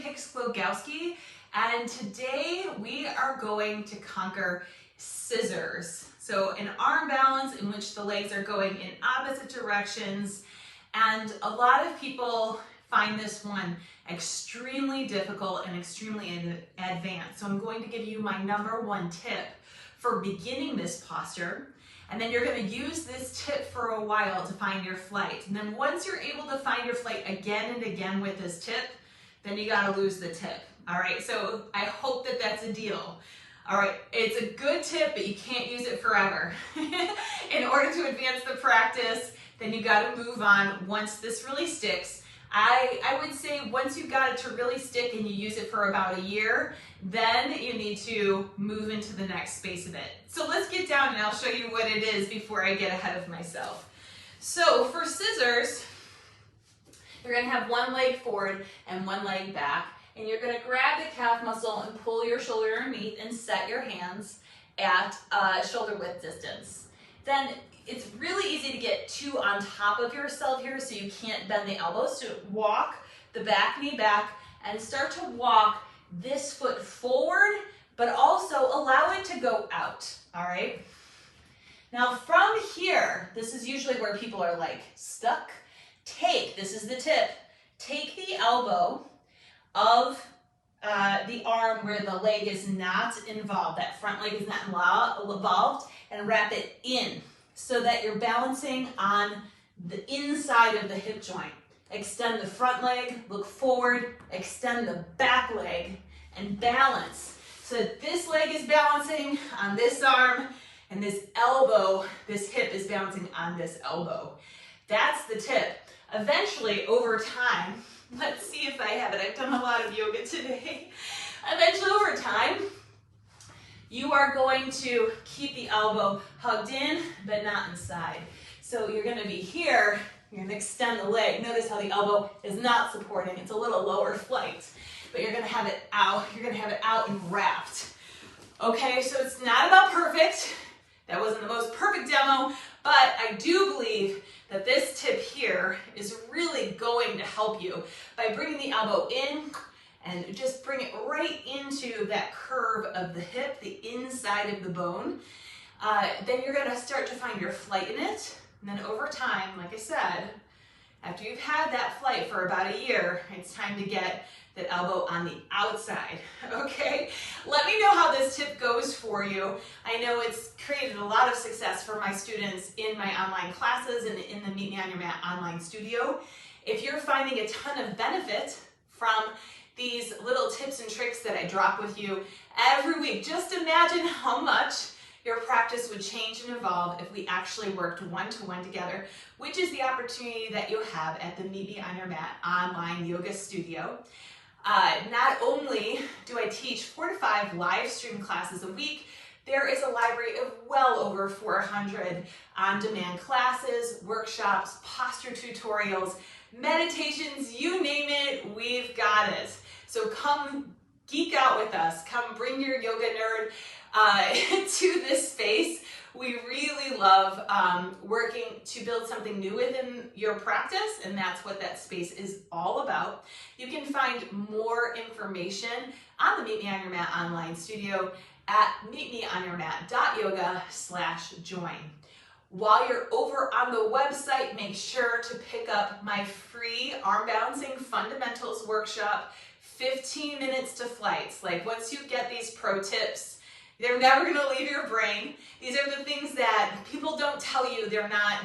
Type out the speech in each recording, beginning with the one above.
Hicks Glogowski, and today we are going to conquer scissors. So an arm balance in which the legs are going in opposite directions, and a lot of people find this one extremely difficult and extremely advanced. So I'm going to give you my number one tip for beginning this posture. And then you're going to use this tip for a while to find your flight. And then once you're able to find your flight again and again with this tip, then you got to lose the tip. All right, so I hope that that's a deal. All right, it's a good tip, but you can't use it forever. In order to advance the practice, then you got to move on once this really sticks. I would say once you got it to really stick and you use it for about a year, then you need to move into the next space of it. So let's get down and I'll show you what it is before I get ahead of myself. So for scissors, you're going to have one leg forward and one leg back, and you're going to grab the calf muscle and pull your shoulder underneath and set your hands at shoulder width distance. Then it's really easy to get two on top of yourself here so you can't bend the elbows. So walk the back knee back and start to walk this foot forward, but also allow it to go out, all right? Now from here, this is usually where people are like stuck. This is the tip, take the elbow of the arm where the leg is not involved, that front leg is not involved, and wrap it in, so that you're balancing on the inside of the hip joint. Extend the front leg, look forward, extend the back leg, and balance. So this leg is balancing on this arm, and this elbow, this hip is balancing on this elbow. That's the tip. Eventually, over time, let's see if I have it. I've done a lot of yoga today. Eventually, over time, you are going to keep the elbow hugged in, but not inside. So you're going to be here, you're going to extend the leg. Notice how the elbow is not supporting. It's a little lower flight, but you're going to have it out. You're going to have it out and wrapped. Okay, so it's not about perfect. That wasn't the most perfect demo, but I do believe that this tip here is really going to help you by bringing the elbow in and just bring it right into that curve of the hip, the inside of the bone. Then you're gonna start to find your flight in it. And then over time, like I said, after you've had that flight for about a year, it's time to get the elbow on the outside, okay? Let me know how this tip goes for you. I know it's created a lot of success for my students in my online classes and in the Meet Me on Your Mat online studio. If you're finding a ton of benefit from these little tips and tricks that I drop with you every week, just imagine how much your practice would change and evolve if we actually worked one-to-one together, which is the opportunity that you have at the Meet Me on Your Mat online yoga studio. Not only do I teach 4 to 5 live stream classes a week, there is a library of well over 400 on-demand classes, workshops, posture tutorials, meditations, you name it, we've got it. So come geek out with us. Come bring your yoga nerd to this space. We really love working to build something new within your practice, and that's what that space is all about. You can find more information on the Meet Me on Your Mat online studio at meetmeonyourmat.yoga/join. While you're over on the website, make sure to pick up my free arm balancing fundamentals workshop, 15 minutes to flights. Like once you get these pro tips, they're never going to leave your brain. These are the things that people don't tell you. They're not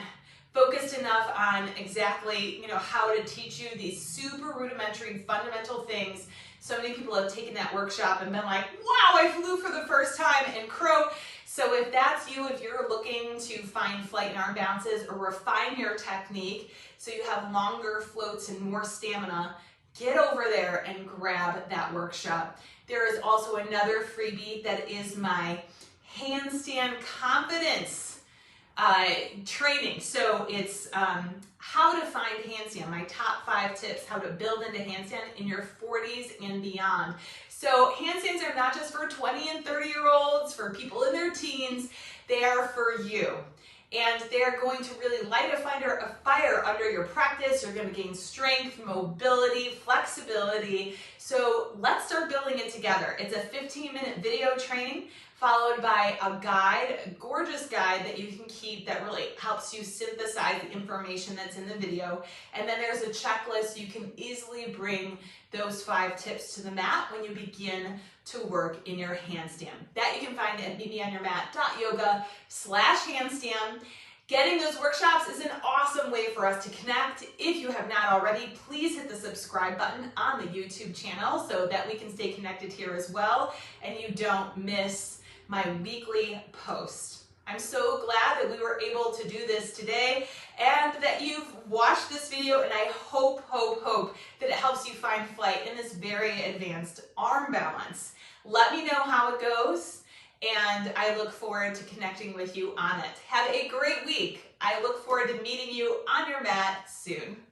focused enough on exactly, how to teach you these super rudimentary fundamental things. So many people have taken that workshop and been like, wow, I flew for the first time and crow. So if that's you, if you're looking to find flight and arm balances or refine your technique so you have longer floats and more stamina, get over there and grab that workshop. There is also another freebie that is my handstand confidence training. So it's how to find handstand, my top 5 tips, how to build into handstand in your 40s and beyond. So handstands are not just for 20 and 30-year-olds, for people in their teens, they are for you. and they're going to really light a fire under your practice. You're going to gain strength, mobility, flexibility. So let's start building it together. It's a 15-minute video training followed by a guide, a gorgeous guide that you can keep that really helps you synthesize the information that's in the video. And then there's a checklist. You can easily bring those 5 tips to the mat when you begin to work in your handstand. That you can find at meetmeonyourmat.yoga/handstand. Getting those workshops is an awesome way for us to connect. If you have not already, please hit the subscribe button on the YouTube channel so that we can stay connected here as well and you don't miss my weekly post. I'm so glad that we were able to do this today and that you've watched this video, and I hope that it helps you find flight in this very advanced arm balance. Let me know how it goes, and I look forward to connecting with you on it. Have a great week. I look forward to meeting you on your mat soon.